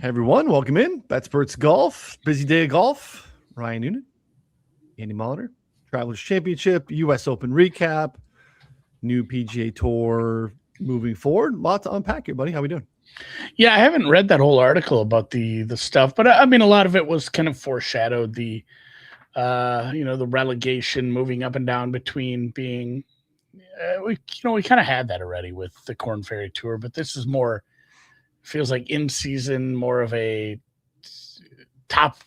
Hey everyone, welcome in. Betsperts Golf, busy day of golf. Ryan Noonan, Andy Molitor, Travelers Championship, U.S. Open recap, new PGA Tour moving forward. A lot to unpack here, buddy. How we doing? Yeah, I haven't read that whole article about the stuff, but I mean, a lot of it was kind of foreshadowed the the relegation, moving up and down between being we kind of had that already with the Corn Ferry Tour, but this is more feels like in season, more of a top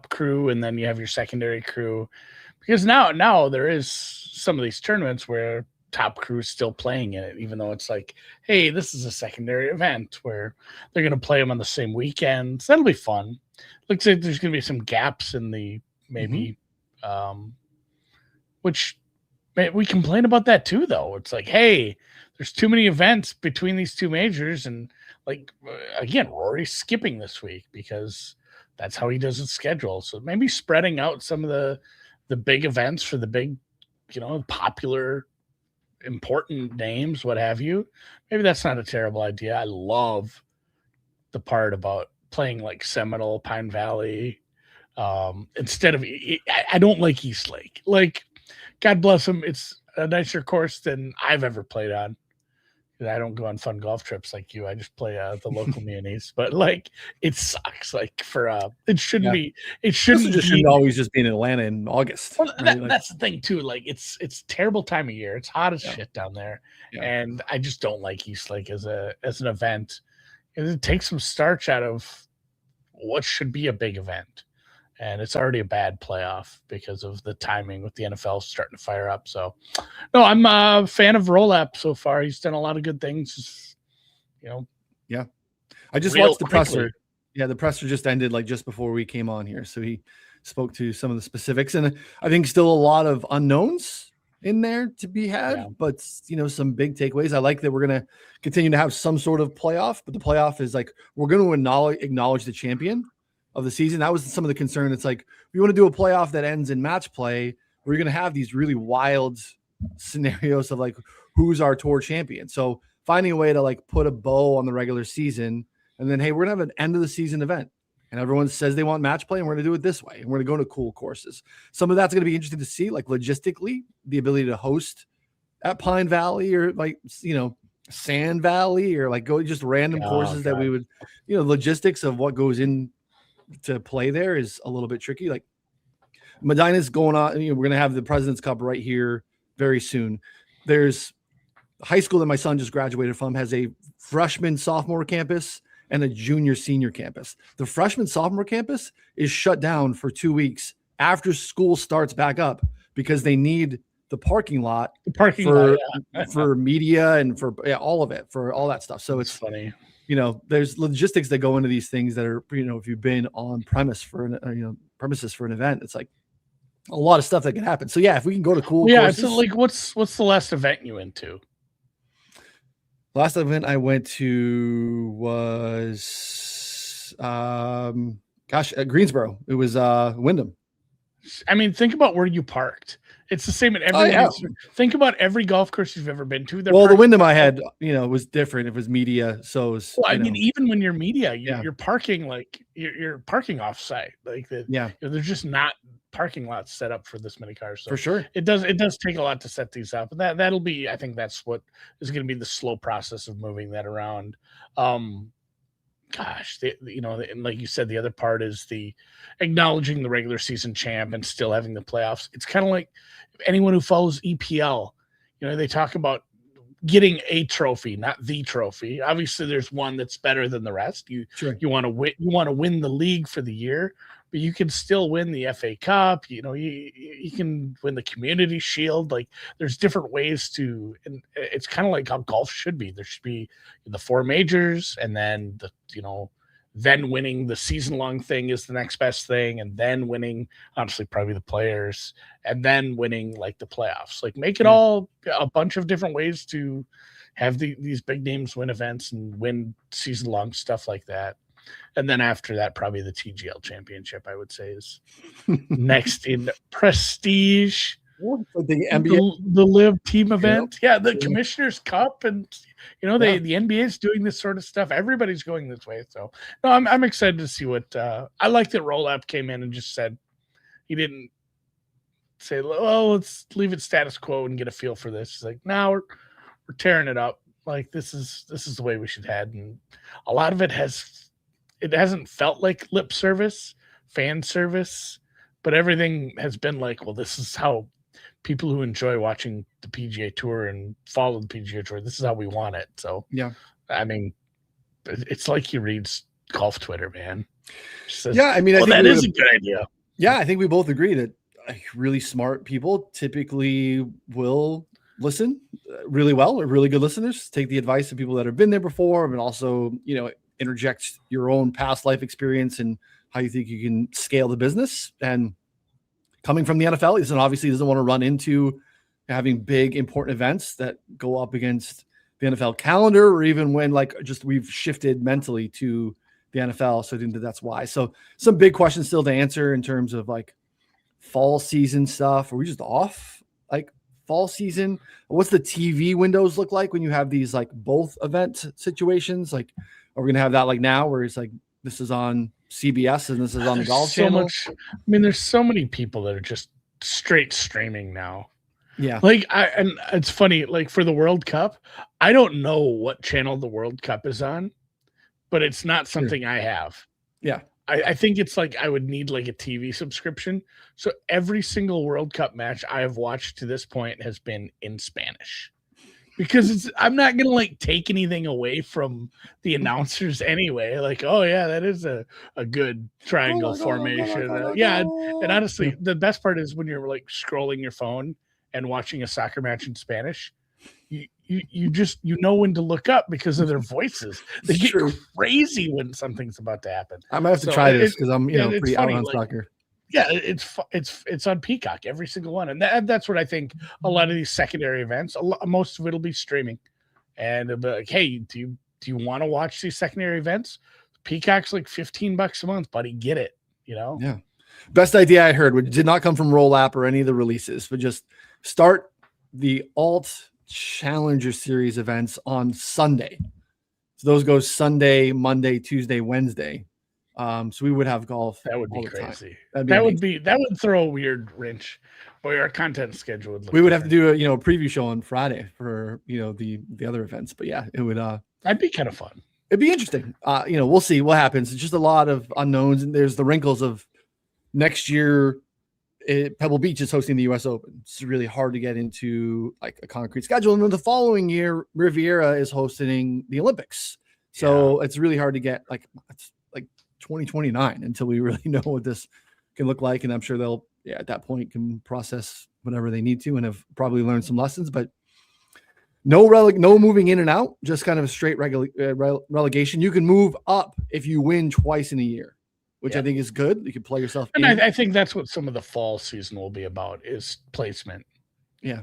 crew, and then you have your secondary crew, because now there is some of these tournaments where top crew is still playing in it, even though it's like, hey, this is a secondary event where they're going to play them on the same weekends. That'll be fun. Looks like there's going to be some gaps in the maybe, which we complain about that too, though. It's like, hey, there's too many events between these two majors, and like again, Rory's skipping this week because that's how he does his schedule. So maybe spreading out some of the big events for the big, popular, important names, what have you. Maybe that's not a terrible idea. I love the part about playing like Seminole, Pine Valley, instead of. I don't like East Lake. Like, God bless him, it's a nicer course than I've ever played on. I don't go on fun golf trips like you. I just play the local munis, but like it sucks. Like for it shouldn't be. It shouldn't always just be in Atlanta in August. Well, that's the thing too. Like it's terrible time of year. It's hot as shit down there, and I just don't like East Lake as an event. It takes some starch out of what should be a big event, and it's already a bad playoff because of the timing with the NFL starting to fire up. So, no, I'm a fan of Rolap so far. He's done a lot of good things, Yeah. I just watched the presser. Yeah, the presser just ended like just before we came on here. So he spoke to some of the specifics, and I think still a lot of unknowns in there to be had, but some big takeaways. I like that we're going to continue to have some sort of playoff, but the playoff is like, we're going to acknowledge the champion of the season. That was some of the concern. It's like, if you want to do a playoff that ends in match play, we're going to have these really wild scenarios of like, who's our tour champion? So finding a way to like put a bow on the regular season, and then, hey, we're going to have an end of the season event, and everyone says they want match play, and we're going to do it this way, and we're going to go to cool courses. Some of that's going to be interesting to see, like logistically, the ability to host at Pine Valley or like, Sand Valley, or like go just random courses that we would, logistics of what goes in to play there is a little bit tricky. Like Medina's going on, we're going to have the President's Cup right here very soon. There's a high school that my son just graduated from, has a freshman sophomore campus and a junior senior campus. The freshman sophomore campus is shut down for 2 weeks after school starts back up because they need the parking lot for media and for all of it, for all that stuff. So it's funny. There's logistics that go into these things that are, if you've been on premises for an event, it's like a lot of stuff that can happen. So yeah, if we can go to cool courses. So like what's the last event you went to? Last event I went to was Greensboro. It was Wyndham. I mean, think about where you parked. It's the same at every. Think about every golf course you've ever been to. The Wyndham I had, was different. It was media, so it was. Well, I mean, even when you're media, you're parking like you're parking off site. Like there's just not parking lots set up for this many cars. So for sure, it does take a lot to set these up, and that'll be. I think that's what is going to be the slow process of moving that around. And like you said, the other part is the acknowledging the regular season champ and still having the playoffs. It's kind of like anyone who follows EPL, they talk about getting a trophy, not the trophy. Obviously there's one that's better than the rest. You want to win the league for the year, but you can still win the FA Cup. You can win the Community Shield. Like there's different ways to, and it's kind of like how golf should be. There should be the 4 majors, and then then winning the season-long thing is the next best thing, and then winning, honestly, probably the Players, and then winning like the playoffs. Like make it all a bunch of different ways to have these big names win events and win season-long stuff like that. And then after that, probably the TGL Championship, I would say, is next in prestige. Like the NBA, the Live team event. Yeah, the Commissioner's Cup, and the NBA is doing this sort of stuff. Everybody's going this way. So no, I'm excited to see what I like that Roll Up came in and just said he didn't say, "Oh, let's leave it status quo and get a feel for this." He's like, "Now we're tearing it up. Like this is the way we should head." And a lot of it hasn't felt like lip service, fan service, but everything has been like, well, this is how people who enjoy watching the PGA Tour and follow the PGA Tour, this is how we want it. So yeah, I mean, it's like he reads golf Twitter, man. Says, yeah, I mean, I think that is a good idea. Yeah, I think we both agree that really smart people typically will listen really well, or really good listeners take the advice of people that have been there before, but also, interject your own past life experience and how you think you can scale the business. And coming from the NFL, he obviously doesn't want to run into having big important events that go up against the NFL calendar, or even when we've shifted mentally to the NFL. So I think that's why. So some big questions still to answer in terms of fall season stuff. Are we just off fall season? What's the TV windows look like when you have these both event situations? Are we going to have that now where it's this is on CBS and this is on the Golf Channel? There's so many people that are just straight streaming now. Yeah. And it's funny, for the World Cup, I don't know what channel the World Cup is on, but it's not something I have. Yeah. I think it's I would need a TV subscription. So every single World Cup match I have watched to this point has been in Spanish, because I'm not going to take anything away from the announcers anyway. Oh yeah, that is a good triangle formation. And honestly, the best part is when you're scrolling your phone and watching a soccer match in Spanish, you just when to look up because of their voices. They get crazy when something's about to happen. I might have to try this because I'm pretty out on soccer. Yeah, it's on Peacock, every single one, and that's what I think. A lot of these secondary events, most of it'll be streaming, and it'll be hey, do you want to watch these secondary events? Peacock's $15 a month, buddy. Get it. Yeah. Best idea I heard, which did not come from Roll App or any of the releases, but just start the Alt Challenger Series events on Sunday. So those go Sunday, Monday, Tuesday, Wednesday. So we would have golf. That would be crazy. That would throw a weird wrench. Boy, our content schedule would look we would have to do a preview show on Friday for the other events. But yeah, it would that'd be kind of fun. It'd be interesting. We'll see what happens. It's just a lot of unknowns, and there's the wrinkles of next year. Pebble Beach is hosting the U.S. Open. It's really hard to get into a concrete schedule. And then the following year, Riviera is hosting the Olympics. So it's really hard to get it's 2029 until we really know what this can look like. And I'm sure they'll, at that point can process whatever they need to and have probably learned some lessons, but no moving in and out, just kind of a straight relegation. You can move up if you win twice in a year, which I think is good. You can play yourself in. I think that's what some of the fall season will be about, is placement. Yeah.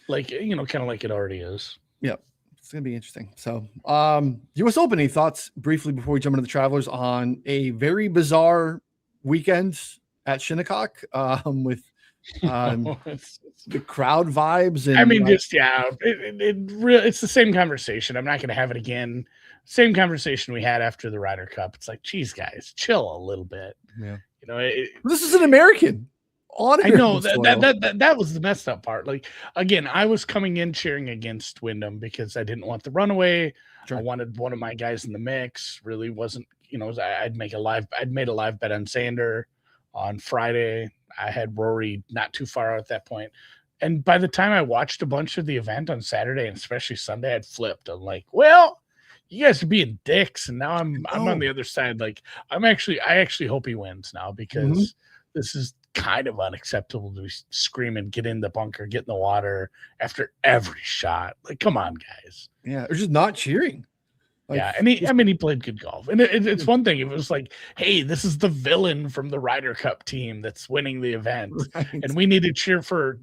Kind of like it already is. Yeah. It's going to be interesting. So U.S. Open, any thoughts briefly before we jump into the Travelers on a very bizarre weekend at Shinnecock with the crowd vibes? And it's the same conversation. I'm not going to have it again. Same conversation we had after the Ryder Cup. It's geez, guys, chill a little bit. Yeah. This is an American. I know that was the messed up part. Again, I was coming in cheering against Wyndham because I didn't want the runaway. Sure. I wanted one of my guys in the mix. Really wasn't, I'd made a live bet on Xander on Friday. I had Rory not too far out at that point. And by the time I watched a bunch of the event on Saturday and especially Sunday, I'd flipped. I'm like, well, you guys are being dicks. And now I'm on the other side. I actually hope he wins now, because this is kind of unacceptable to be screaming, get in the bunker, get in the water after every shot. Come on, guys. Yeah. They're just not cheering. And he played good golf. And it's one thing if it was hey, this is the villain from the Ryder Cup team that's winning the event. Right. And we need to cheer for,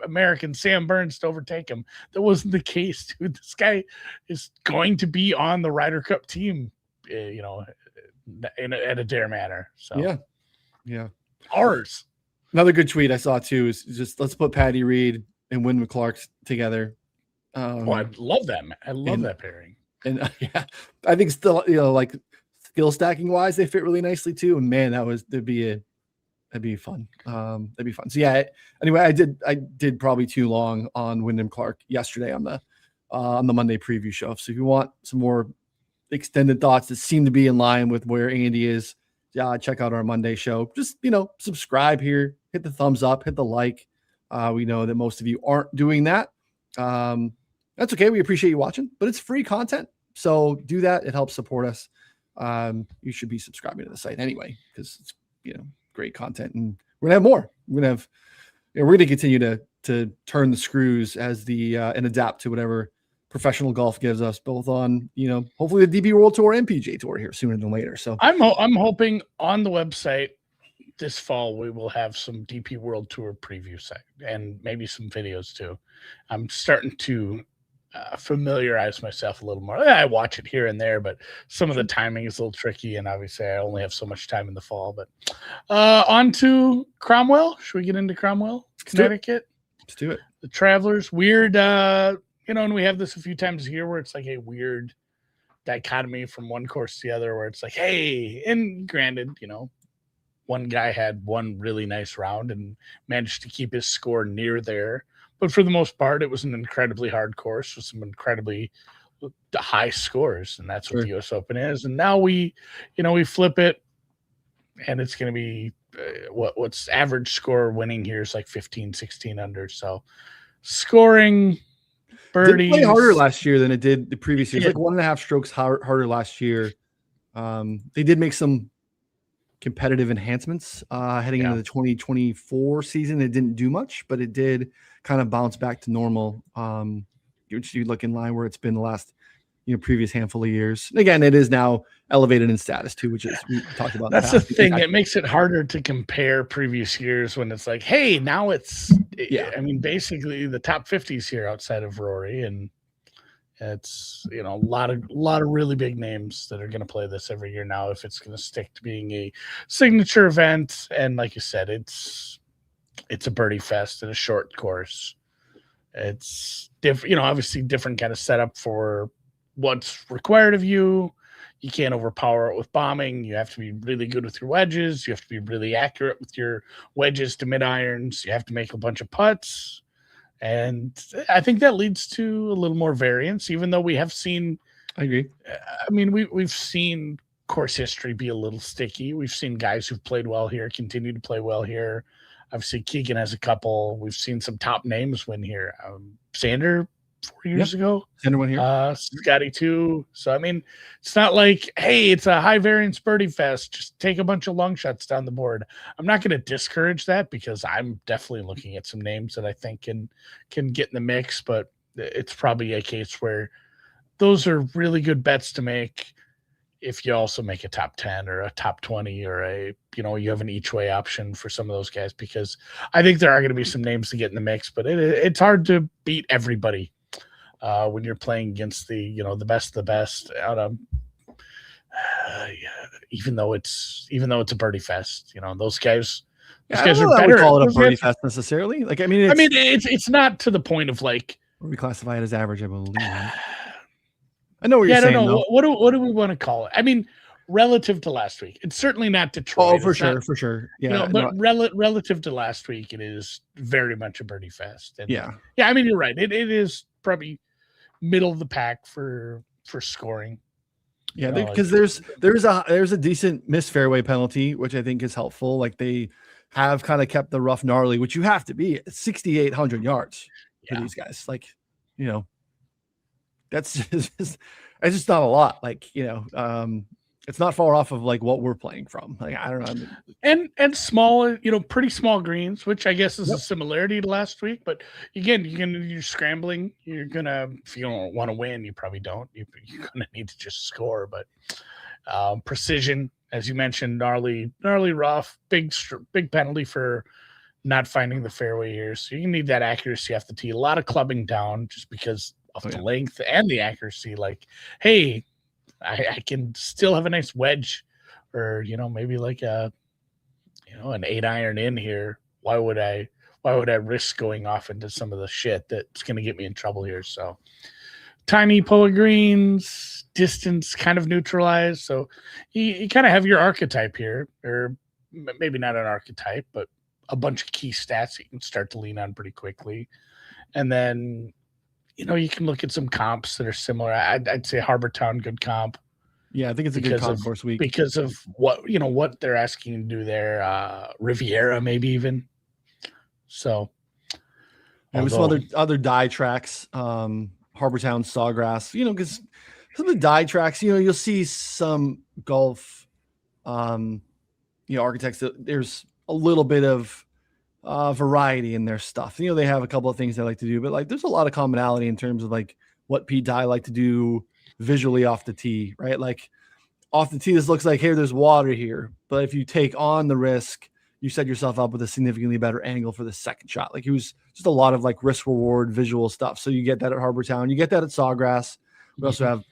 American Sam Burns to overtake him. That wasn't the case, dude. This guy is going to be on the Ryder Cup team, at Adair Manor. So yeah. Ours. Another good tweet I saw too is just let's put Patty Reed and Wyndham Clark together. I love that, man. I love that pairing. And yeah, I think still, like skill stacking wise, they fit really nicely too. And man, that'd be fun. That'd be fun. So yeah. Anyway, I did probably too long on Wyndham Clark yesterday on the Monday preview show. So if you want some more extended thoughts that seem to be in line with where Andy is, check out our Monday show. Just, subscribe here, hit the thumbs up, hit the like. We know that most of you aren't doing that. That's okay. We appreciate you watching, but it's free content. So do that. It helps support us. You should be subscribing to the site anyway, because it's, great content, and we're gonna have more. We're gonna continue to turn the screws as and adapt to whatever professional golf gives us, both on, hopefully the DP World Tour and PGA Tour here sooner than later. So I'm hoping on the website this fall we will have some DP World Tour preview site and maybe some videos too. I'm starting to familiarize myself a little more. I watch it here and there, but some of the timing is a little tricky, and obviously I only have so much time in the fall. But on to Cromwell. Should we get into Cromwell, Connecticut? Let's do it. The Travelers. Weird, and we have this a few times here where it's like a weird dichotomy from one course to the other, where it's like, hey, and granted, one guy had one really nice round and managed to keep his score near there. But for the most part, it was an incredibly hard course with some incredibly high scores, and that's what the U.S. Open is. And now we flip it, and it's going to be what's average score winning here is like 15, 16 under. So scoring birdies. Did play harder last year than it did the previous year. It's like 1.5 strokes harder last year. They did make some competitive enhancements heading into the 2024 season. It didn't do much, but it did kind of bounce back to normal. You look in line where it's been the last previous handful of years. And again, it is now elevated in status too, which is we talked about. That's the thing. It makes it harder to compare previous years when it's like, hey, now it's I mean, basically the top 50s here outside of Rory, and it's a lot of really big names that are going to play this every year now if it's going to stick to being a signature event. And like you said, it's a birdie fest and a short course. It's different, obviously different kind of setup for what's required of you. You can't overpower it with bombing. You have to be really good with your wedges. You have to be really accurate with your wedges to mid irons. You have to make a bunch of putts. And I think that leads to a little more variance, even though we have seen. I agree. I mean, we've seen course history be a little sticky. We've seen guys who've played well here continue to play well here. Obviously, Keegan has a couple. We've seen some top names win here. Sander 4 years ago. Sander won here. Scotty too. So, I mean, it's not like, hey, it's a high variance birdie fest. Just take a bunch of long shots down the board. I'm not going to discourage that because I'm definitely looking at some names that I think can get in the mix, but it's probably a case where those are really good bets to make if you also make a top 10 or a top 20 or you have an each way option for some of those guys, because I think there are going to be some names to get in the mix, but it's hard to beat everybody when you're playing against the best of the best out of even though it's a birdie fest, those guys are better. Call it a birdie fest necessarily. Like, it's not to the point of like we classify it as average, I believe. I know what you're saying. I don't know. What do we want to call it? I mean, relative to last week, it's certainly not Detroit. Oh, for sure. Yeah, relative to last week, it is very much a birdie fest. And I mean, you're right. It is probably middle of the pack for scoring. Yeah, because there's a decent missed fairway penalty, which I think is helpful. Like they have kind of kept the rough gnarly, which you have to be at 6,800 yards for these guys. Like, that's just not a lot. Like, it's not far off of like what we're playing from. Like, I don't know. And small, pretty small greens, which I guess is a similarity to last week. But again, you're scrambling. You're gonna, if you don't want to win, you probably don't. You're gonna need to just score. But precision, as you mentioned, gnarly rough, big penalty for not finding the fairway here. So you need that accuracy off the tee. A lot of clubbing down just because of the length and the accuracy. Like, hey, I can still have a nice wedge, or maybe like an 8 iron in here why would I risk going off into some of the shit that's going to get me in trouble here? So tiny pull greens, distance kind of neutralized. So you kind of have your archetype here, or maybe not an archetype, but a bunch of key stats you can start to lean on pretty quickly. And then, you can look at some comps that are similar. I'd say Harbor Town, good comp. Yeah, I think it's a good comp course week. Because of what they're asking to do there. Riviera, maybe even. So. There was some other die tracks, Harbor Town, Sawgrass, because some of the die tracks, you'll see some golf, architects that there's a little bit of variety in their stuff. They have a couple of things they like to do, but like there's a lot of commonality in terms of like what Pete Dye like to do visually off the tee, right? Like off the tee, this looks like, hey, there's water here. But if you take on the risk, you set yourself up with a significantly better angle for the second shot. Like it was just a lot of like risk reward visual stuff. So you get that at Harbor Town, you get that at Sawgrass. We also have,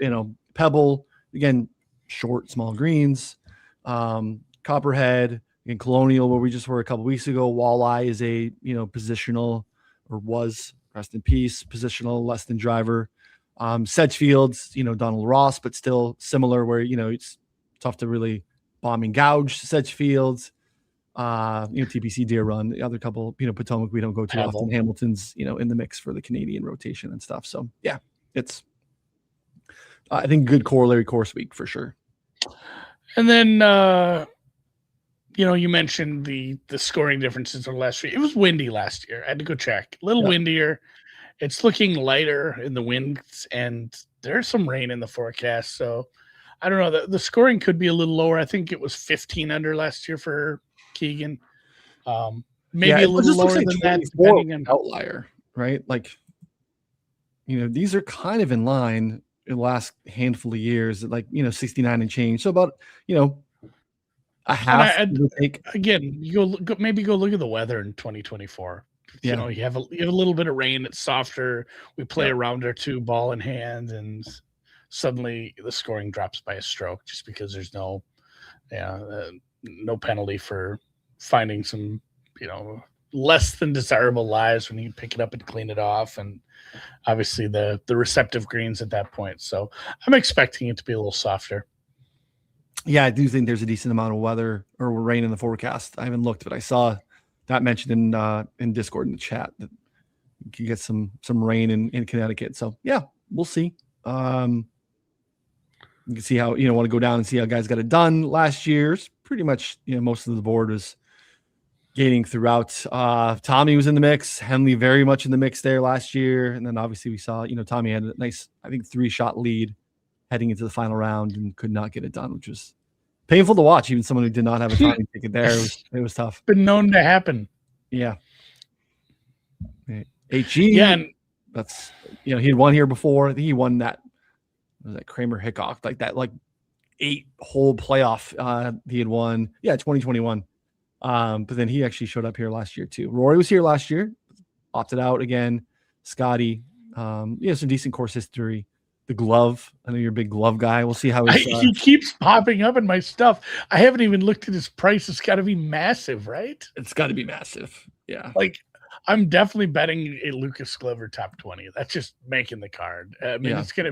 Pebble, again, short, small greens, Copperhead, in Colonial, where we just were a couple weeks ago. Walleye is a positional, or was, rest in peace, positional less than driver. Sedgefields, Donald Ross, but still similar, where it's tough to really bomb and gouge Sedgefields. TPC Deer Run, the other couple, Potomac we don't go too often. Hamilton's in the mix for the Canadian rotation and stuff. So yeah, it's I think good corollary course week for sure. And then you mentioned the scoring differences of last year. It was windy last year. I had to go check. A little windier. It's looking lighter in the winds, and there's some rain in the forecast. So I don't know. The scoring could be a little lower. I think it was 15 under last year for Keegan. Maybe a little lower than that, depending on outlier, right? Like, these are kind of in line in the last handful of years, like 69 and change. So about a half. Again, you maybe go look at the weather in 2024. Yeah. You have a little bit of rain. It's softer. We play a round or two, ball in hand, and suddenly the scoring drops by a stroke just because there's no penalty for finding some less than desirable lies when you pick it up and clean it off, and obviously the receptive greens at that point. So I'm expecting it to be a little softer. Yeah, I do think there's a decent amount of weather or rain in the forecast. I haven't looked, but I saw that mentioned in Discord in the chat that you can get some rain in Connecticut. So yeah, we'll see. You can see how want to go down and see how guys got it done last year's. Pretty much most of the board was gaining throughout. Tommy was in the mix. Henley very much in the mix there last year, and then obviously we saw Tommy had a nice, I think, 3-shot lead heading into the final round and could not get it done, which was painful to watch. Even someone who did not have a timing ticket there, it was tough. Been known to happen. Yeah. HG. Yeah, and that's he had won here before. I think he won that. Was that Kramer Hickok, like that 8-hole playoff he had won. Yeah, 2021. But then he actually showed up here last year too. Rory was here last year, opted out again. Scotty, some decent course history. The glove, I know you're a big glove guy. We'll see how he keeps popping up in my stuff. I haven't even looked at his price. It's got to be massive, right? It's got to be massive. Yeah. Like, I'm definitely betting a Lucas Glover top 20. That's just making the card. I mean, it's going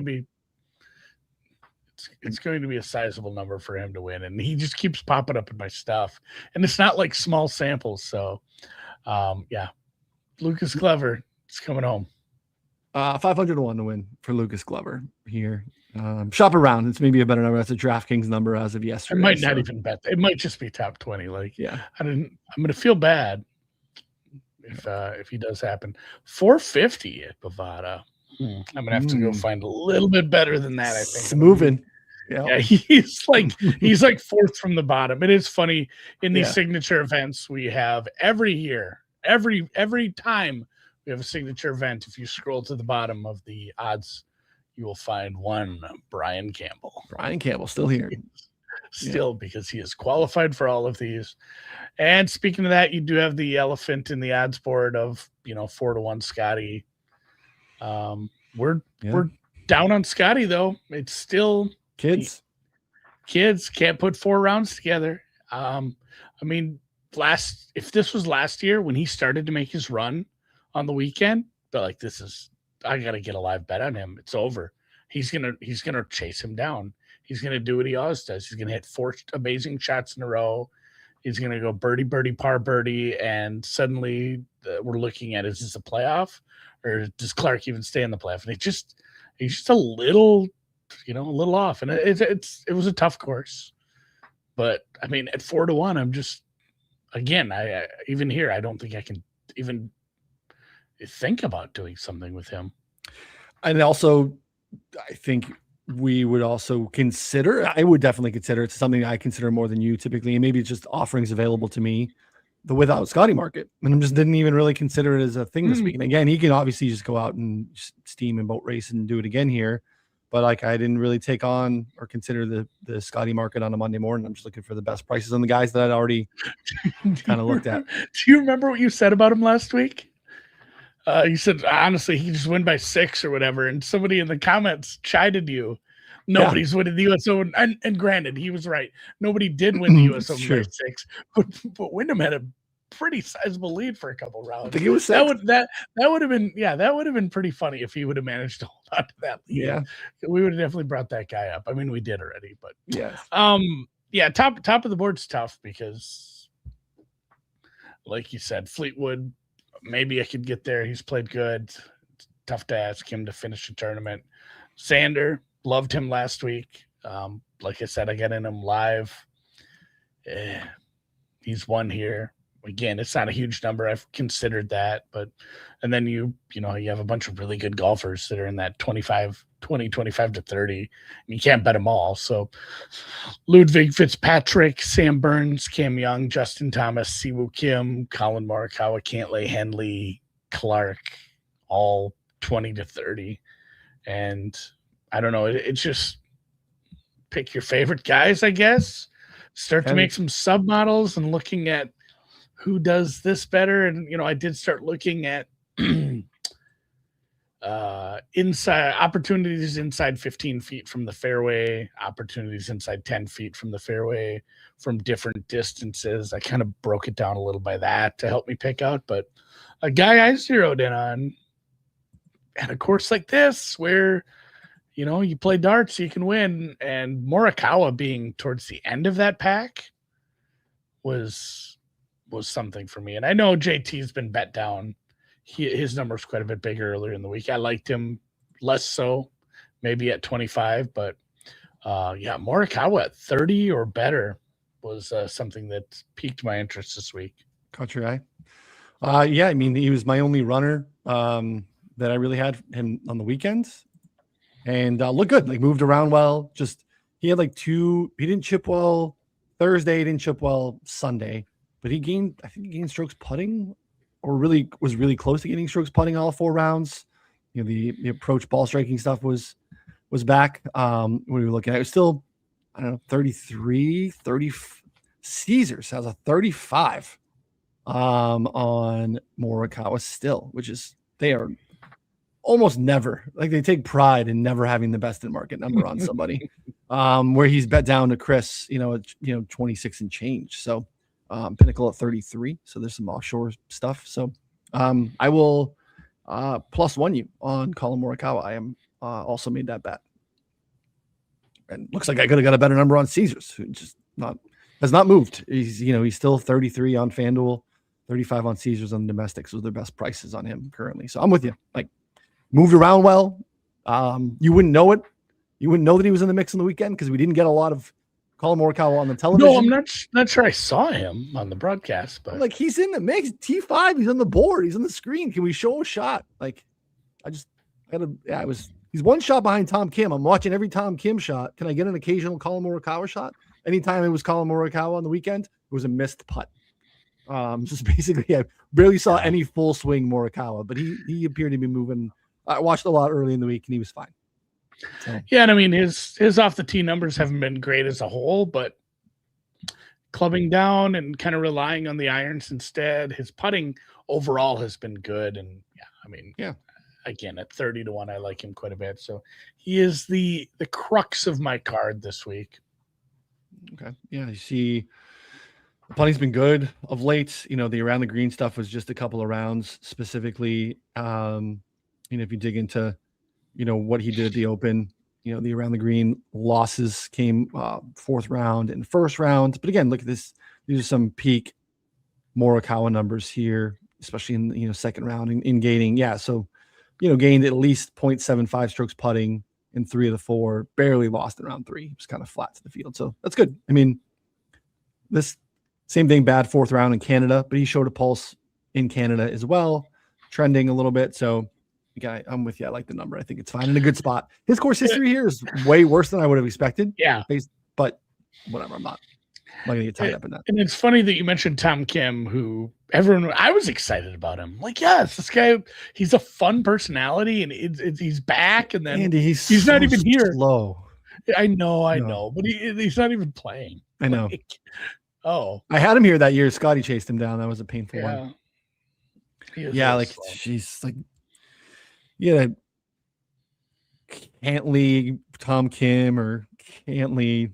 to be a sizable number for him to win, and he just keeps popping up in my stuff. And it's not like small samples, so Lucas Glover is coming home. 500-1 to win for Lucas Glover here. Shop around. It's maybe a better number. That's a DraftKings number as of yesterday. I might not even bet. It might just be top 20. Like, yeah, I'm going to feel bad if he does happen. 450 at Bovada. I'm going to have to go find a little bit better than that, I think. It's moving. Yeah, he's like fourth from the bottom. It is funny in these signature events we have every year, every time we have a signature event. If you scroll to the bottom of the odds, you will find one Brian Campbell. Brian Campbell still here. Because he is qualified for all of these. And speaking of that, you do have the elephant in the odds board of 4-1 Scotty. We're down on Scotty though. It's still kids can't put 4 rounds together. I mean, if this was last year when he started to make his run on the weekend, but like I got to get a live bet on him. It's over. He's gonna chase him down. He's gonna do what he always does. He's gonna hit 4 amazing shots in a row. He's gonna go birdie, birdie, par, birdie, and suddenly we're looking at, is this a playoff, or does Clark even stay in the playoff? And he's just a little, a little off. And it was a tough course, but I mean, at 4-1, I'm just, again, I even here, I don't think I can even think about doing something with him. And also, I think we would also consider, I would definitely consider, it's something I consider more than you typically, and maybe it's just offerings available to me, the without Scotty market. And I just didn't even really consider it as a thing this week. And again, he can obviously just go out and steam and boat race and do it again here. But like, I didn't really take on or consider the Scotty market on a Monday morning. I'm just looking for the best prices on the guys that I'd already kind of looked at. Do you remember what you said about him last week? You said, honestly, he just win by 6 or whatever. And somebody in the comments chided you. Nobody's winning the U.S. Open. And granted, he was right. Nobody did win the U.S. Open by 6. But Wyndham had a pretty sizable lead for a couple rounds. I think it was 6. That would have been, that would have been pretty funny if he would have managed to hold on to that lead. Yeah. We would have definitely brought that guy up. I mean, we did already, but top of the board's tough because, like you said, Fleetwood, maybe I could get there. He's played good. It's tough to ask him to finish the tournament. Sander, loved him last week. Like I said, I got in him live. He's won here. Again, it's not a huge number. I've considered that, and then you have a bunch of really good golfers that are in that 25 to 30, and you can't bet them all. So Ludwig Fitzpatrick, Sam Burns, Cam Young, Justin Thomas, Siwoo Kim, Colin Morikawa, Cantlay, Henley, Clark, all 20 to 30. And I don't know. It's just pick your favorite guys, I guess. Start to make some sub models and looking at who does this better. And, I did start looking at inside opportunities inside 15 feet from the fairway, opportunities inside 10 feet from the fairway from different distances. I kind of broke it down a little by that to help me pick out. But a guy I zeroed in on at a course like this where, you play darts, you can win. And Morikawa being towards the end of that pack was something for me. And I know JT's been bet down. His number's quite a bit bigger earlier in the week. I liked him less so, maybe at 25, but Morikawa at 30 or better was something that piqued my interest this week. Caught your eye. I mean, he was my only runner that I really had him on the weekends, and looked good. Like, moved around well. Just he had he didn't chip well Thursday, he didn't chip well Sunday, but I think he gained strokes putting, or was really close to getting strokes putting all 4 rounds. The approach ball striking stuff was back. When we were looking at it, was still, I don't know, 33, 30. Caesars has a 35 on Morikawa still, which is, they are almost never, like, they take pride in never having the best in market number on somebody. Where he's bet down to Chris, 26 and change. So Pinnacle at 33. So there's some offshore stuff. So I will +1 you on Colin Morikawa. I am also made that bet. And looks like I could have got a better number on Caesars, who just has not moved. He's still 33 on FanDuel, 35 on Caesars on the domestics. Those are the best prices on him currently. So I'm with you. Like, moved around well. You wouldn't know it. You wouldn't know that he was in the mix on the weekend because we didn't get a lot of Colin Morikawa on the television. No, I'm not sure I saw him on the broadcast, but like, he's in the mix. T5, he's on the board. He's on the screen. Can we show a shot? Like, he's one shot behind Tom Kim. I'm watching every Tom Kim shot. Can I get an occasional Colin Morikawa shot? Anytime it was Colin Morikawa on the weekend, it was a missed putt. Just basically, I barely saw any full swing Morikawa, but he appeared to be moving. I watched a lot early in the week, and he was fine. So. Yeah, and I mean, his off the tee numbers haven't been great as a whole, but clubbing down and kind of relying on the irons instead, his putting overall has been good. And again, at 30 to 1, I like him quite a bit. So he is the crux of my card this week. Okay. Yeah, you see The putting's been good of late. The around the green stuff was just a couple of rounds specifically. If you dig into, what he did at the Open, the around the green losses came fourth round and first round. But again, look at this. These are some peak Morikawa numbers here, especially in second round in gaining. Yeah, so gained at least 0.75 strokes putting in 3 of the 4. Barely lost in round 3. It was kind of flat to the field, so that's good. I mean, this same thing, bad fourth round in Canada, but he showed a pulse in Canada as well, trending a little bit. So, again, I'm with you. I like the number. I think it's fine in a good spot. His course history here is way worse than I would have expected. Yeah, but whatever. I'm not going to get tied up in that. And it's funny that you mentioned Tom Kim, who I was excited about him. Like, yes, this guy, he's a fun personality, and he's back. And then Andy, he's so not even here. Slow. I know, but he's not even playing. I know. Oh, I had him here that year. Scotty chased him down. That was a painful one. Yeah, like slow. She's like, Cantley Tom Kim or Cantley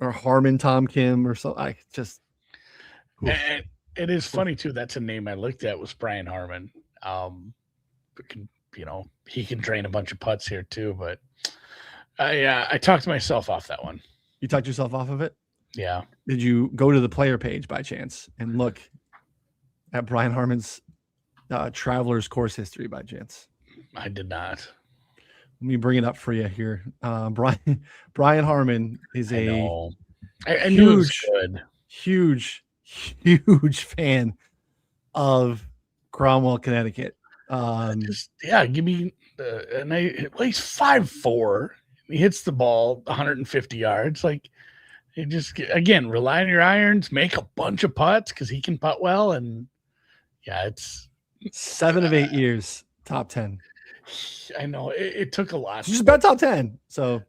or Harman Tom Kim or so. I just. And it is funny too. That's a name I looked at was Brian Harman. He can drain a bunch of putts here too, but I talked myself off that one. You talked yourself off of it? Yeah. Did you go to the player page by chance and look at Brian Harman's Travelers course history by chance? I did not. Let me bring it up for you here. Brian Harman is I knew it was good. Huge fan of Cromwell, Connecticut. Give me he's 5'4". He hits the ball 150 yards. Like, you just again rely on your irons, make a bunch of putts because he can putt well, and it's 7 of 8 years top 10. I know it took a lot. Just about top 10. So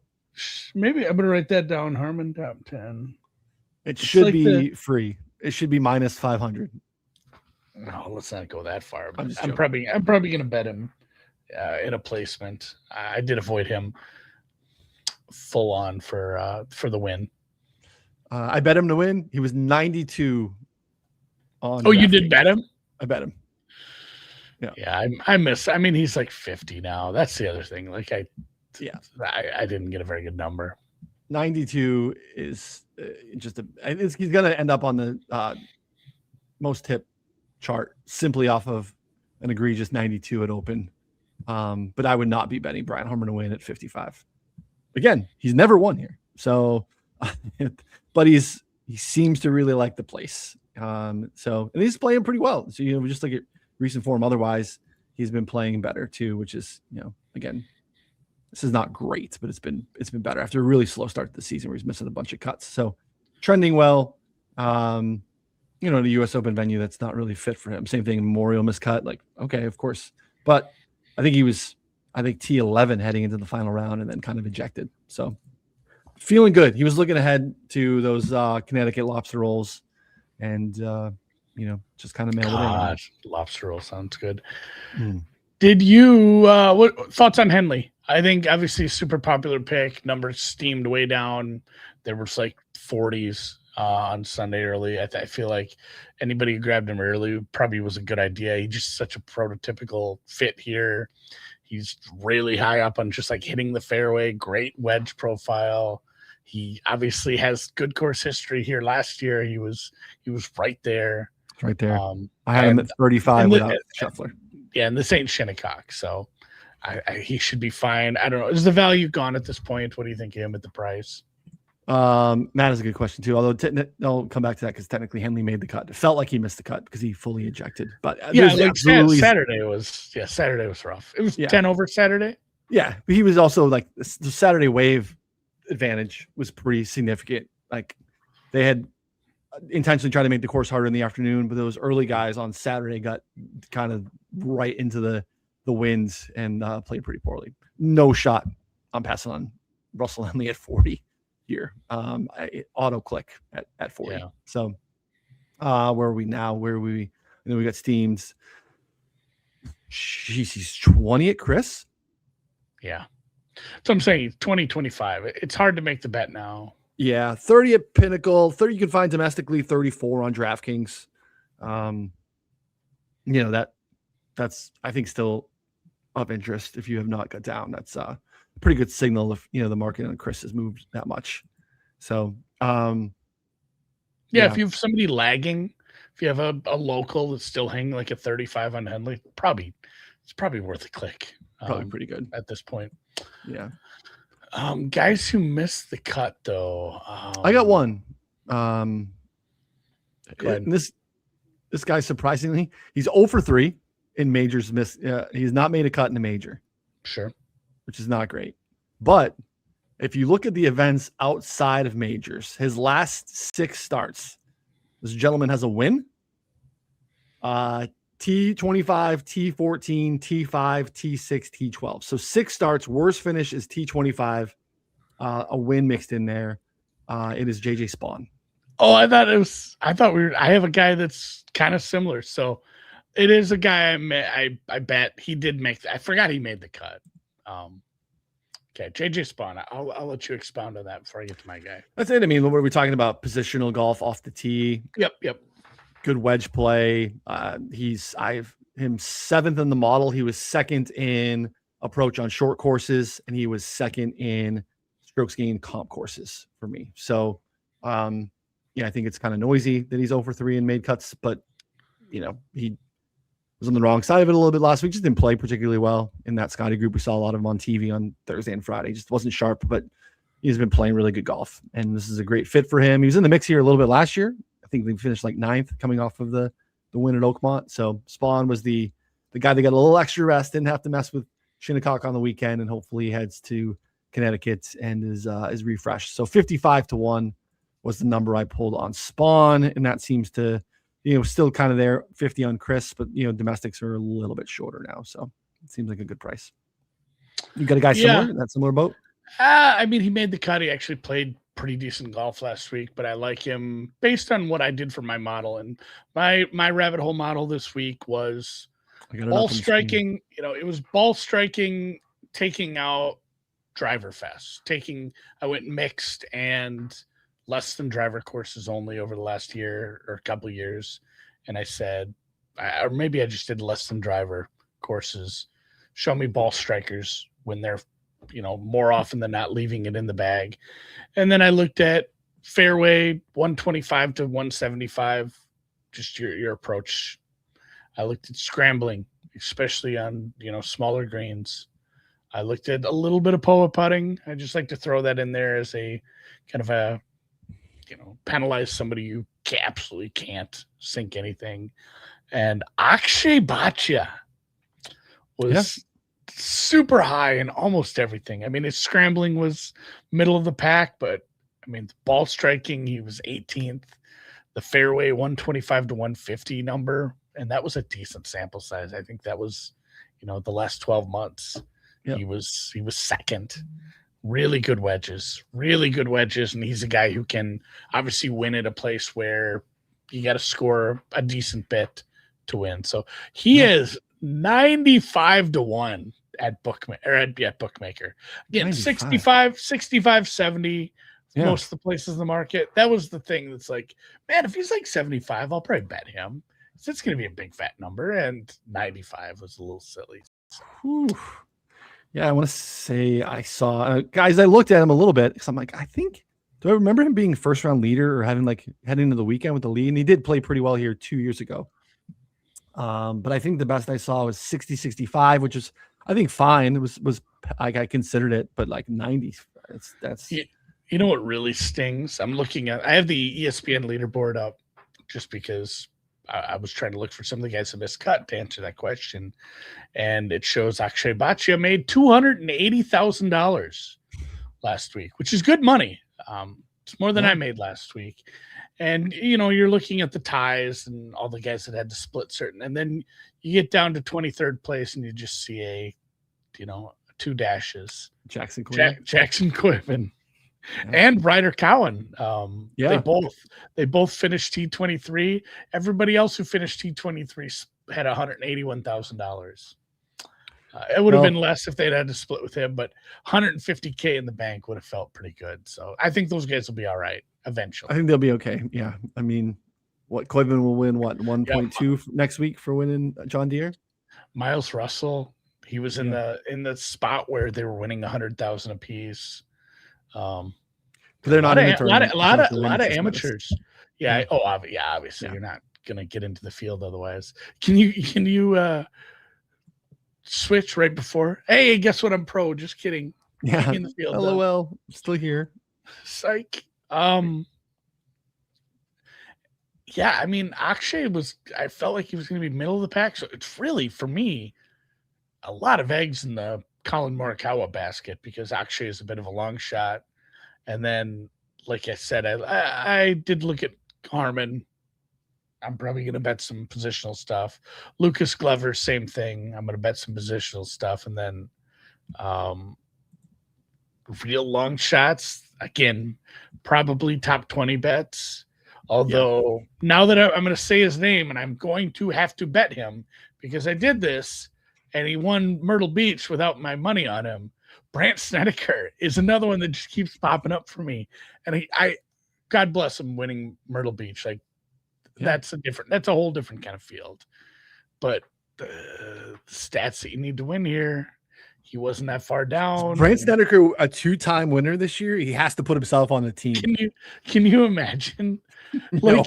maybe I'm gonna write that down. Harman top 10. It should be free. It should be minus 500. No, let's not go that far. But I'm probably gonna bet him in a placement. I did avoid him full on for the win. I bet him to win. He was 92 on. Oh, you did bet him? I bet him. Yeah, I miss. I mean, he's like 50 now. That's the other thing. Like I didn't get a very good number. 92 is he's going to end up on the most tip chart simply off of an egregious 92 at Open. But I would not be betting Brian Harman to win at 55. Again, he's never won here. So, but he seems to really like the place. And he's playing pretty well. So, we just look at recent form. Otherwise, he's been playing better too, which is, again, this is not great, but it's been better after a really slow start to the season where he's missing a bunch of cuts. So trending well. The US Open venue, that's not really fit for him. Same thing, Memorial miscut. Like, okay, of course. But I think he was, T11 heading into the final round and then kind of ejected. So feeling good. He was looking ahead to those Connecticut lobster rolls and, just kind of mailed it in. Lobster roll sounds good. Did you, what thoughts on Henley? I think obviously super popular pick. Numbers steamed way down. There was like 40s on Sunday early. I feel like anybody who grabbed him early probably was a good idea. He's just such a prototypical fit here. He's really high up on just like hitting the fairway, great wedge profile. He obviously has good course history here. Last year, he was right there. Right there. I had him at 35 without Scheffler. Yeah, and this ain't Shinnecock, so he should be fine. I don't know. Is the value gone at this point? What do you think of him at the price? Matt is a good question too. Although I'll come back to that because technically Henley made the cut. It felt like he missed the cut because he fully ejected. But Saturday was rough. It was 10 over Saturday. Yeah, but he was also like the Saturday wave advantage was pretty significant. Like they had intentionally tried to make the course harder in the afternoon, but those early guys on Saturday got kind of right into the winds and played pretty poorly. No shot. I'm passing on Russell Henley at 40 here. Auto click at 40. Yeah. So where are we now? We got steamed. Jeez, he's 20 at Chris. Yeah. So I'm saying 2025. It's hard to make the bet now. Yeah, 30 at Pinnacle, 30 you can find domestically, 34 on DraftKings. That's I think still of interest if you have not got down. That's a pretty good signal if the market on Chris has moved that much. So if you have somebody lagging, if you have a local that's still hanging like a 35 on Henley, it's probably worth a click. Probably pretty good at this point. Yeah. Guys who missed the cut though. I got one. This guy, surprisingly, he's 0 for 3 in majors. He's not made a cut in a major. Sure. Which is not great. But if you look at the events outside of majors, his last 6 starts, this gentleman has a win. T25, T14, T5, T6, T12. So 6 starts. Worst finish is T25. A win mixed in there. It is JJ Spaun. Oh, I have a guy that's kind of similar. So it is a guy I bet he did make. I forgot he made the cut. Okay, JJ Spaun. I'll let you expound on that before I get to my guy. That's it. I mean, what are we talking about? Positional golf off the tee. Yep. Good wedge play. I have him 7th in the model. He was 2nd in approach on short courses, and he was 2nd in strokes gained comp courses for me. So, I think it's kind of noisy that he's 0 for 3 and made cuts, but he was on the wrong side of it a little bit last week. Just didn't play particularly well in that Scotty group. We saw a lot of him on TV on Thursday and Friday. Just wasn't sharp, but he's been playing really good golf, and this is a great fit for him. He was in the mix here a little bit last year. I think they finished like 9th coming off of the win at Oakmont. So Spaun was the guy that got a little extra rest, didn't have to mess with Shinnecock on the weekend, and hopefully he heads to Connecticut and is refreshed. So 55-1 was the number I pulled on Spaun, and that seems to still kind of there. 50 on Chris, but domestics are a little bit shorter now, so it seems like a good price. You got a guy similar in that similar boat? I mean, he made the cut. He actually played pretty decent golf last week, but I like him based on what I did for my model. And my rabbit hole model this week was ball striking. It was ball striking, taking out driver fest. I went mixed and less than driver courses only over the last year or a couple years. And I said, or maybe I just did less than driver courses. Show me ball strikers when they're more often than not leaving it in the bag. And then I looked at fairway 125 to 175, just your approach. I looked at scrambling, especially on, smaller greens. I looked at a little bit of POA putting. I just like to throw that in there as a kind of a, penalize somebody you absolutely can't sink anything. And Akshay Bhatia was super high in almost everything. I mean, his scrambling was middle of the pack, but I mean, the ball striking, he was 18th. The fairway 125 to 150 number, and that was a decent sample size. I think that was, the last 12 months. Yep. He was second. Really good wedges, and he's a guy who can obviously win at a place where you got to score a decent bit to win. So he is 95-1 at bookmaker. Again, 65, 70. Yeah. Most of the places in the market. That was the thing that's like, man, if he's like 75, I'll probably bet him. So it's going to be a big fat number, and 95 was a little silly. So. Yeah, I want to say I saw guys. I looked at him a little bit because I'm like, do I remember him being first round leader or having like heading into the weekend with the lead? And he did play pretty well here 2 years ago. But I think the best I saw was 60-65, which is I think fine. It was I considered it, but like 90. That's. You know what really stings? I have the ESPN leaderboard up just because I was trying to look for some of the guys who missed cut to answer that question. And it shows Akshay Bhatia made $280,000 last week, which is good money. It's more than I made last week. And, you're looking at the ties and all the guys that had to split certain. And then you get down to 23rd place and you just see 2 dashes. Jackson Quinn. Jackson Quinn. And Ryder Cowan. They both finished T23. Everybody else who finished T23 had $181,000. It would have been less if they'd had to split with him, but $150K in the bank would have felt pretty good. So I think those guys will be all right eventually. I think they'll be okay. Yeah. I mean, Koivman will win 1.2 next week for winning John Deere? Miles Russell, he was in the spot where they were winning 100,000 apiece. But they're not in the tournament. A lot of amateurs. Yeah. Oh, obviously you're not gonna get into the field otherwise. Can you switch right before? Hey, guess what? I'm pro. Just kidding. Yeah. In the field. LOL. Still here. Psych. Yeah, I mean, Akshay I felt like he was going to be middle of the pack. So it's really, for me, a lot of eggs in the Colin Morikawa basket because Akshay is a bit of a long shot. And then, like I said, I did look at Harman. I'm probably going to bet some positional stuff. Lucas Glover, same thing. I'm going to bet some positional stuff. And then real long shots, again, probably top 20 bets. Although now that I'm going to say his name and I'm going to have to bet him because I did this and he won Myrtle Beach without my money on him. Brandt Snedeker is another one that just keeps popping up for me. And I God bless him winning Myrtle Beach. Like that's a whole different kind of field. But the stats that you need to win here, he wasn't that far down. Brandt Snedeker, a 2-time winner this year. He has to put himself on the team. Can you imagine? Like No.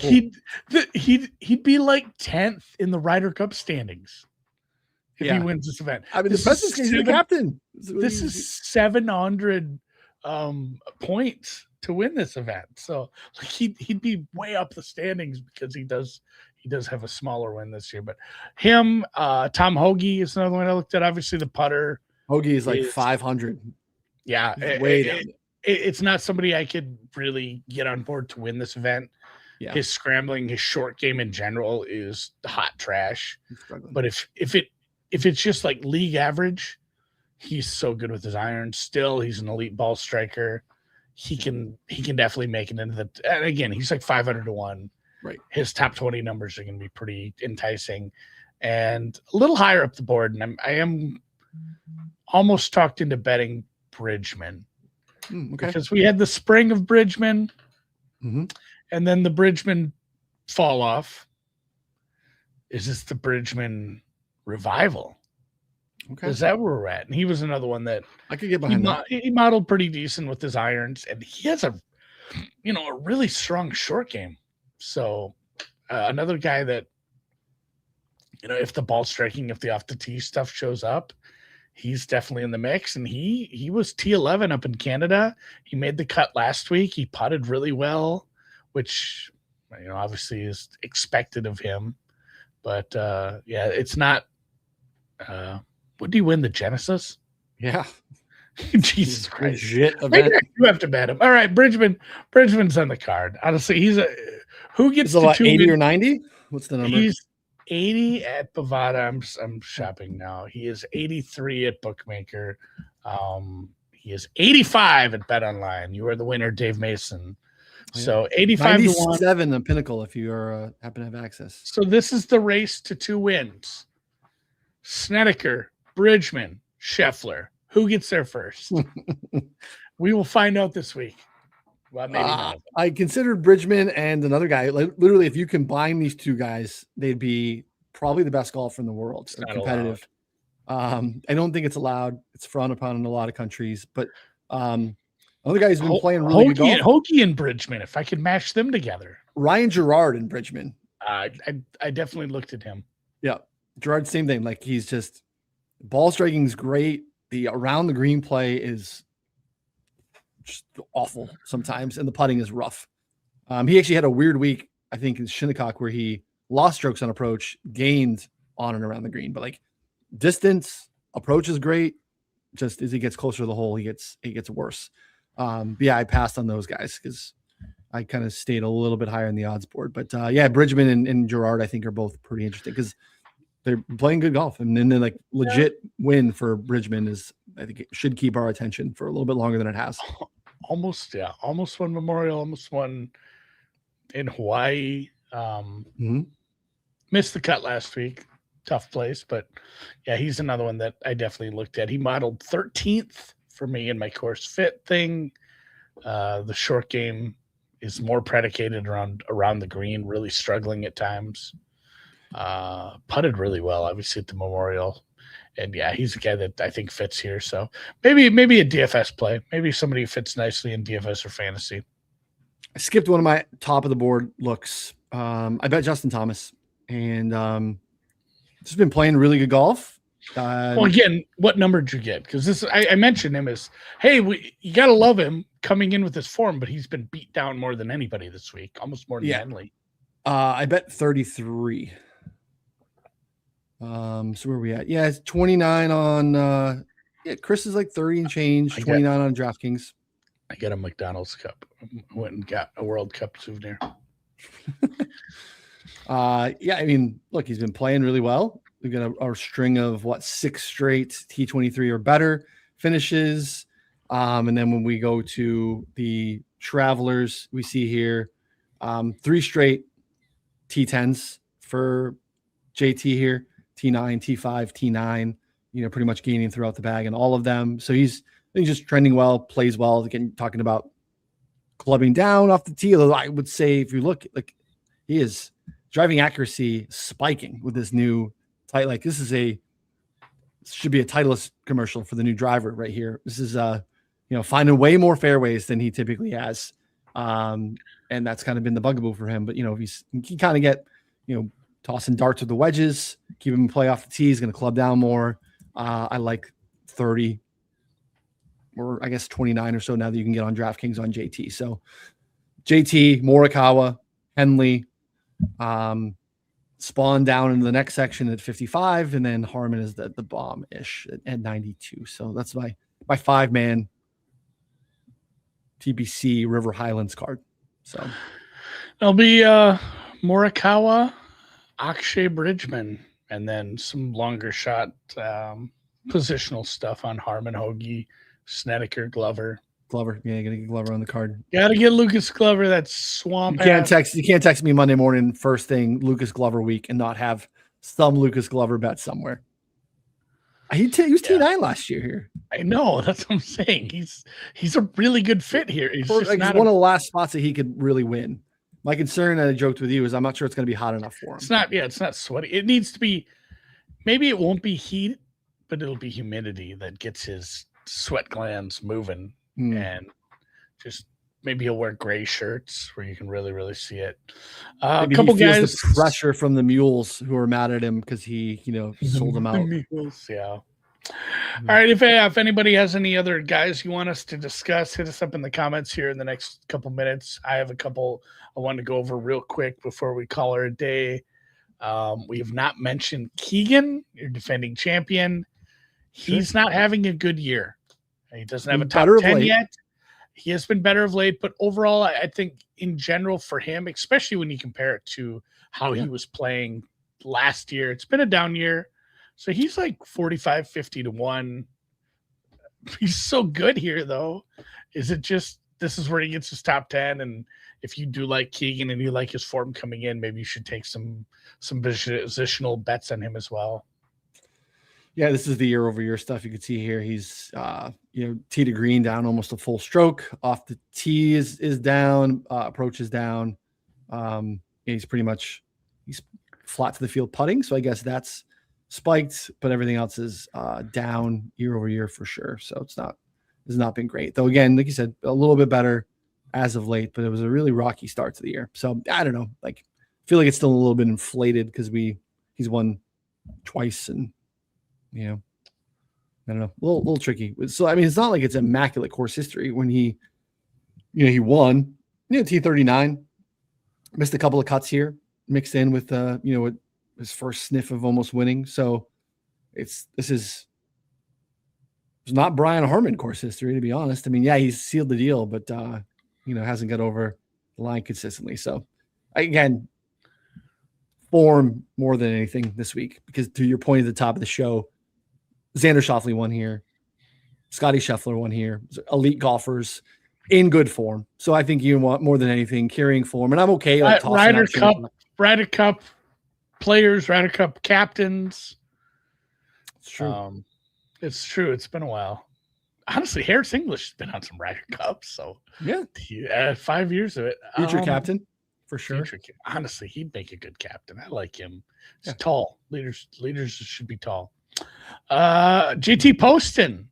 he'd be like 10th in the Ryder Cup standings if he wins this event. I mean, he's the captain. This is 700 points to win this event. So like he'd be way up the standings because he does have a smaller win this year. But him, Tom Hoge is another one I looked at. Obviously, the putter. Hoge is like 500. Yeah, way down. It's not somebody I could really get on board to win this event. Yeah. His scrambling, his short game in general is hot trash. But if it's just like league average, he's so good with his irons. Still, he's an elite ball striker. He can definitely make it into the. And again, he's like 500 to 1. Right. His top 20 numbers are going to be pretty enticing, and a little higher up the board. And I am almost talked into betting Bridgman. Because we had the spring of Bridgman, and then the Bridgman fall off. Is this the Bridgman revival? Okay, is that where we're at? And he was another one that I could get behind. He modeled pretty decent with his irons, and he has a really strong short game. So another guy that if the ball striking, if the off the tee stuff shows up, he's definitely in the mix. And he was T11 up in Canada. He made the cut last week. He putted really well, which obviously is expected of him. But it's not. Would he win the Genesis? Yeah. Jesus Christ! Legit event. You have to bet him. All right, Bridgman's on the card. Honestly, he's who gets to 80 or 90? What's the number? He's 80 at Bovada. I'm shopping now. He is 83 at Bookmaker. He is 85 at Bet Online. You are the winner, Dave Mason. So 85 to 1. 97 at Pinnacle if you are happen to have access. So this is the race to 2 wins. Snedeker, Bridgman, Scheffler. Who gets there first? We will find out this week. Well, maybe not. I considered Bridgman and another guy. Like, literally, if you combine these two guys, they'd be probably the best golfer in the world. It's not competitive. I don't think it's allowed. It's frowned upon in a lot of countries. But another guy who's been playing really good golf. Hoge and Bridgman, if I could match them together. Ryan Gerard and Bridgman. I definitely looked at him. Yeah. Gerard, same thing. Like, he's just ball striking is great. The around the green play is just awful sometimes, and the putting is rough. He actually had a weird week, I think, in Shinnecock, where he lost strokes on approach, gained on and around the green. But like distance, approach is great. Just as he gets closer to the hole, he gets worse. I passed on those guys because I kind of stayed a little bit higher in the odds board. But Bridgman and Gerard, I think, are both pretty interesting because they're playing good golf. And then like legit win for Bridgman is, I think, it should keep our attention for a little bit longer than it has. Almost won Memorial, almost won in Hawaii. Missed the cut last week. tough place. But yeah, he's another one that I definitely looked at. He modeled 13th for me in my course fit thing. The short game is more predicated around the green, really struggling at times. Putted really well, obviously, at the Memorial. And yeah, he's a guy that I think fits here. So maybe a DFS play. Maybe somebody who fits nicely in DFS or fantasy. I skipped one of my top of the board looks. I bet Justin Thomas, and just been playing really good golf. Well, again, what number did you get? Because this, I mentioned him as, hey, you got to love him coming in with his form, but he's been beat down more than anybody this week, almost more than Henley. I bet 33. So where are we at? Yeah, it's 29 on. Chris is like 30 and change. 29 on DraftKings. I got a McDonald's cup. I went and got a World Cup souvenir. Yeah, I mean, look, he's been playing really well. We've got our string of 6 straight T23 or better finishes. And then when we go to the Travelers, we see here 3 straight T10s for JT here, T9, T5, T9, pretty much gaining throughout the bag and all of them. So he's just trending well, plays well. Again, talking about clubbing down off the tee. I would say if you look, like, he is driving accuracy spiking with this new tight. Like, this should be a Titleist commercial for the new driver right here. This is finding way more fairways than he typically has. And that's kind of been the bugaboo for him. But he kind of get, tossing darts with the wedges, keep him play off the tee. He's going to club down more. I like 30 or I guess 29 or so now that you can get on DraftKings on JT. So JT, Morikawa, Henley, Spaun down in the next section at 55, and then Harman is the bomb-ish at 92. So that's my 5-man TPC River Highlands card. So it'll be Morikawa, Akshay, Bridgman, and then some longer shot positional stuff on Harman, Hoge, Snedeker, Glover. Yeah, you gotta get Glover on the card. Gotta get Lucas Glover. That's swamp. You can't text me Monday morning first thing Lucas Glover week and not have some Lucas Glover bet somewhere. He was T9 last year here. I know, that's what I'm saying. He's a really good fit here. He's one of the last spots that he could really win. My concern, that I joked with you, is I'm not sure it's going to be hot enough for him. It's not sweaty. It needs to be. Maybe it won't be heat, but it'll be humidity that gets his sweat glands moving. And just maybe he'll wear gray shirts where you can really, really see it. A couple guys, the pressure from the mules who are mad at him because he, sold them out. Mules, yeah. All right. If anybody has any other guys you want us to discuss, hit us up in the comments here in the next couple minutes. I have a couple I want to go over real quick before we call her a day. We have not mentioned Keegan, your defending champion. He's not having a good year. He doesn't have a top 10 yet. He has been better of late, but overall, I think in general for him, especially when you compare it to how he was playing last year, it's been a down year. So he's like 45, 50 to 1. He's so good here, though. Is it just this is where he gets his top 10? And if you do like Keegan and you like his form coming in, maybe you should take some positional bets on him as well. Yeah, this is the year-over-year stuff. You can see here he's tee to green down almost a full stroke. Off the tee is down, approach is down. He's flat to the field putting, so I guess that's spiked, but everything else is down year-over-year for sure. So it's not been great. Though again, like you said, a little bit better as of late, but it was a really rocky start to the year. So I don't know. I feel like it's still a little bit inflated because he's won twice and I don't know, a little tricky. So, I mean, it's not like it's immaculate course history when he won, T39, missed a couple of cuts here, mixed in with, his first sniff of almost winning. So it's not Brian Harman course history, to be honest. I mean, yeah, he's sealed the deal, but, hasn't got over the line consistently. So again, form more than anything this week, because to your point at the top of the show, Xander Schauffele won here. Scotty Scheffler won here. Elite golfers in good form. So I think you want more than anything carrying form. And I'm okay. Ryder Cup, players, Ryder Cup captains. It's true. It's true. It's been a while. Honestly, Harris English has been on some Ryder Cups, so yeah, 5 years of it. Future captain for sure. Honestly, he'd make a good captain. I like him. He's tall. Leaders should be tall. JT Poston.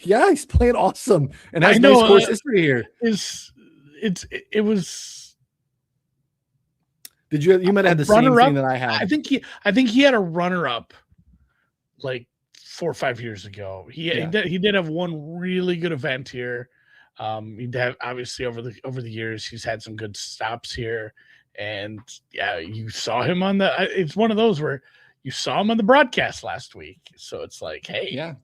Yeah, he's playing awesome and has nice course history here. It was. Did you might have had the same thing that I had? I think he had a runner up like 4 or 5 years ago. He did have one really good event here. He'd have obviously over the years he's had some good stops here, and you saw him on the. It's one of those where you saw him on the broadcast last week, so it's like, hey,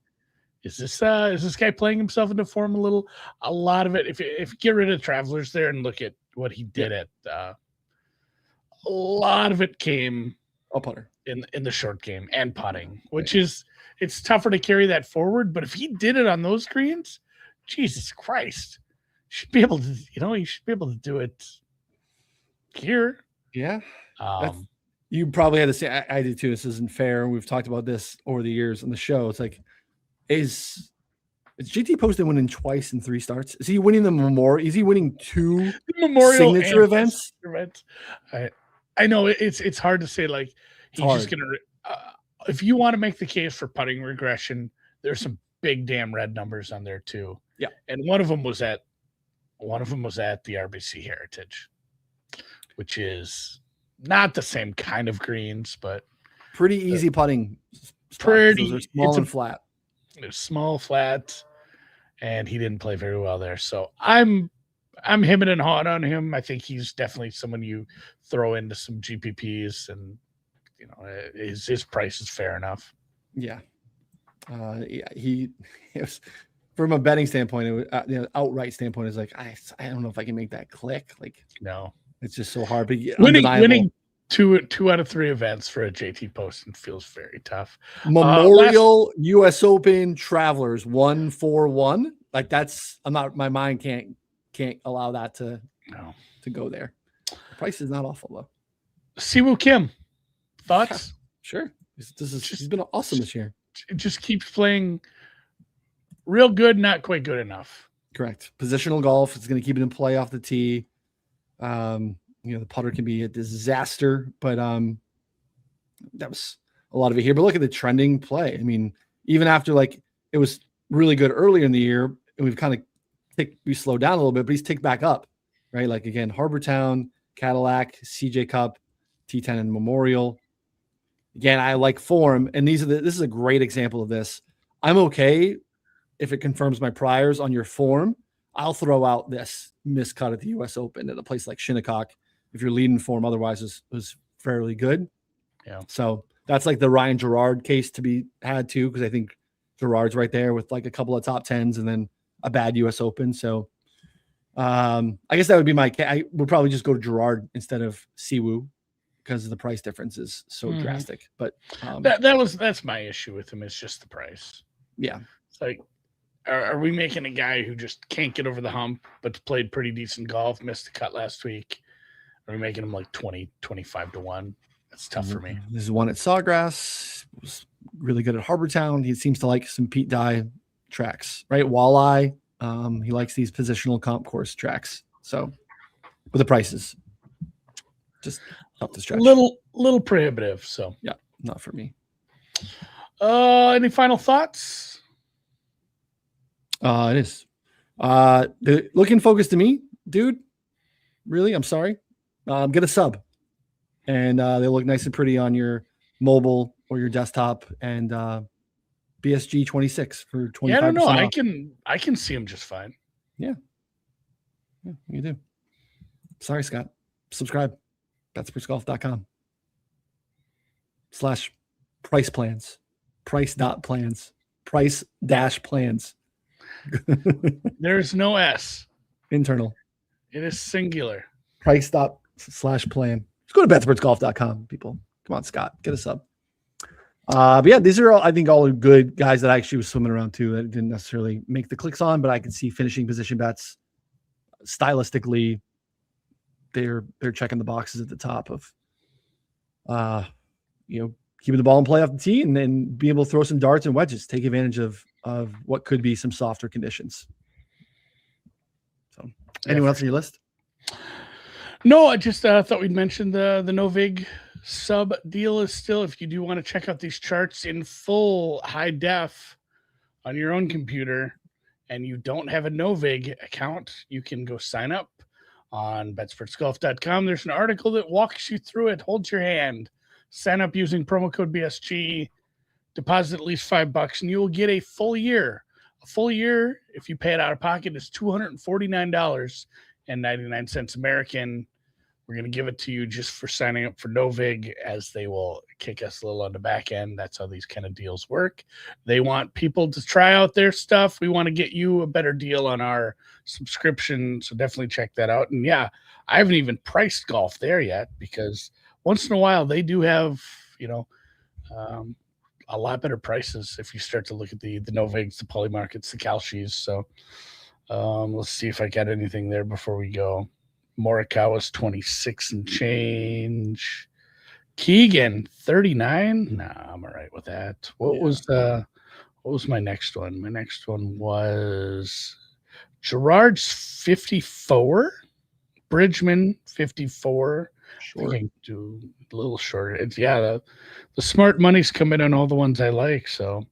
is this guy playing himself into form a little? A lot of it, if you get rid of Travelers there and look at what he did at, a lot of it came putter in the short game and putting, which is it's tougher to carry that forward. But if he did it on those greens, Jesus Christ, you should be able to do it here. Yeah. You probably had to say, I did too. This isn't fair. We've talked about this over the years on the show. It's like, is JT Poston winning twice in 3 starts? Is he winning the Memorial? Is he winning 2 Memorial signature events? I know it's hard to say. Like he's just gonna. If you want to make the case for putting regression, there's some big damn red numbers on there too. Yeah, and one of them was at the RBC Heritage, which is not the same kind of greens, but pretty easy putting. Pretty Those are small and flat. It's small, flat, and he didn't play very well there. So I'm hemming and hawing on him. I think he's definitely someone you throw into some GPPs, and his price is fair enough. Yeah, he was, from a betting standpoint, outright standpoint, is like I don't know if I can make that click. Like, no, it's just so hard. But winning two out of 3 events for a JT Poston feels very tough. Memorial, U.S. Open, Travelers 1-4-1. Like that's my mind can't allow that to go there. The price is not awful though. Siwoo Kim, thoughts? Sure. He's been awesome this year. It just keeps playing real good, not quite good enough. Correct. Positional golf. It's going to keep it in play off the tee. The putter can be a disaster, but that was a lot of it here. But look at the trending play. I mean, even after like it was really good earlier in the year, and we've kind of we slowed down a little bit, but he's ticked back up, right? Like again, Harbortown, Cadillac, CJ Cup, T10 and Memorial. Again, I like form, and this is a great example of this. I'm okay if it confirms my priors on your form. I'll throw out this miscut at the U.S. Open at a place like Shinnecock if your leading form otherwise was fairly good. Yeah. So that's like the Ryan Gerard case to be had too, because I think Gerard's right there with like a couple of top 10s and then a bad U.S. Open. So I guess that would be I would probably just go to Gerard instead of Siwoo because the price difference is so drastic. But that's my issue with him. It's just the price. Yeah. It's like, are we making a guy who just can't get over the hump, but played pretty decent golf, missed the cut last week? Are we making him like 20, 25 to 1? That's tough for me. This is one at Sawgrass. Was really good at Harbortown. He seems to like some Pete Dye tracks, right? Walleye. He likes these positional comp course tracks. So, but the prices just up the stretch. Little prohibitive. So yeah, not for me. Any final thoughts? It is. Looking focused to me, dude. Really, I'm sorry. Get a sub, and they look nice and pretty on your mobile or your desktop. And BSG 26 for 25%. Yeah, I don't know. I can see them just fine. Yeah, you do. Sorry, Scott. Subscribe. Betspertsgolf.com /price plans. Price.plans. Price-plans. There's no S. Internal. It is singular. Price./plan. Just go to betspertsgolf.com, people. Come on, Scott. Get a sub. But yeah, these are all, I think, all good guys that I actually was swimming around too that didn't necessarily make the clicks on, but I could see finishing position bets. Stylistically, they're checking the boxes at the top of keeping the ball in play off the tee and then be able to throw some darts and wedges, take advantage of what could be some softer conditions. So anyone else on your list? No, I just thought we'd mention the Novig sub deal is still, if you do want to check out these charts in full high def on your own computer and you don't have a Novig account, you can go sign up on betspertsgolf.com. There's an article that walks you through it, holds your hand, sign up using promo code BSG, deposit at least $5, and you will get a full year. A full year, if you pay it out of pocket, is $249.99 American. We're going to give it to you just for signing up for Novig, as they will kick us a little on the back end. That's how these kind of deals work. They want people to try out their stuff. We want to get you a better deal on our subscription, so definitely check that out. And yeah, I haven't even priced golf there yet, because once in a while they do have, a lot better prices if you start to look at the Novigs, the Polymarkets, the Kalshis. So let's see if I got anything there before we go. Morikawa's 26 and change. Keegan 39. Nah, I'm all right with that. What was my next one? My next one was Gerard's 54. Bridgman 54. Sure. I can do a little shorter. It's the smart money's coming on all the ones I like. So I'm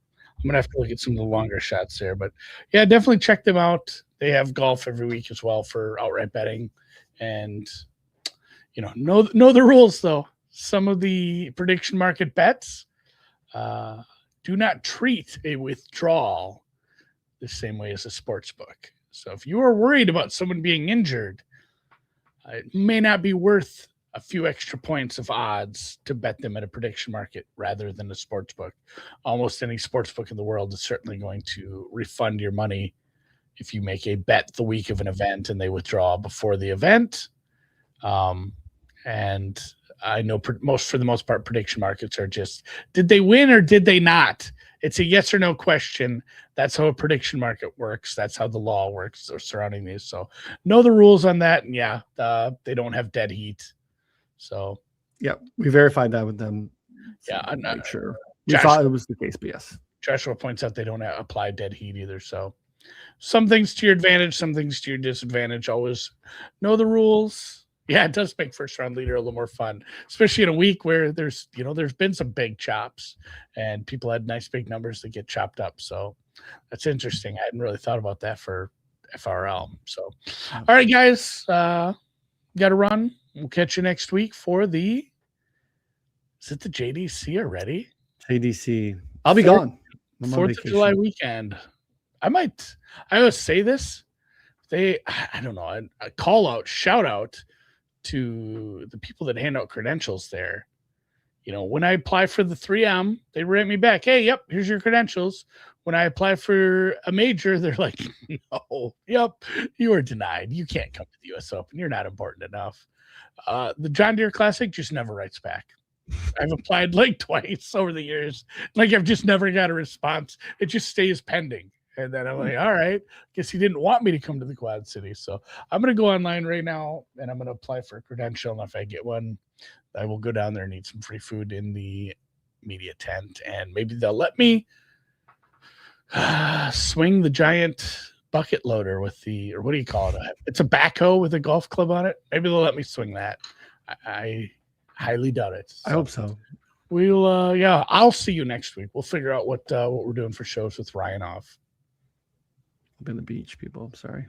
gonna have to look at some of the longer shots there. But yeah, definitely check them out. They have golf every week as well for outright betting. And know the rules though. Some of the prediction market bets do not treat a withdrawal the same way as a sports book. So if you are worried about someone being injured, it may not be worth a few extra points of odds to bet them at a prediction market rather than a sports book. Almost any sports book in the world is certainly going to refund your money if you make a bet the week of an event and they withdraw before the event. And I know for the most part, prediction markets are just, did they win or did they not? It's a yes or no question. That's how a prediction market works. That's how the law works surrounding these. So know the rules on that. And they don't have dead heat. So yeah, we verified that with them. So I'm not sure. We thought it was the case, but yes. Joshua points out they don't apply dead heat either. So some things to your advantage, some things to your disadvantage. Always know the rules. Yeah, it does make first round leader a little more fun, especially in a week where there's been some big chops and people had nice big numbers that get chopped up. So that's interesting. I hadn't really thought about that for FRL. So, all right, guys, got to run. We'll catch you next week for is it the JDC already? JDC. I'll be gone. 4th of July weekend. I always say this. I don't know, a call out, shout out to the people that hand out credentials there. When I apply for the 3M, they write me back, hey, yep, here's your credentials. When I apply for a major, they're like, no, yep, you are denied. You can't come to the US Open. You're not important enough. The John Deere Classic just never writes back. I've applied like twice over the years. Like I've just never got a response. It just stays pending. And then I'm like, all right, guess he didn't want me to come to the Quad City. So I'm going to go online right now and I'm going to apply for a credential. And if I get one, I will go down there and eat some free food in the media tent. And maybe they'll let me swing the giant bucket loader with or what do you call it? It's a backhoe with a golf club on it. Maybe they'll let me swing that. I highly doubt it. So I hope so. We'll, I'll see you next week. We'll figure out what we're doing for shows with Ryan off. I've been the beach, people. I'm sorry.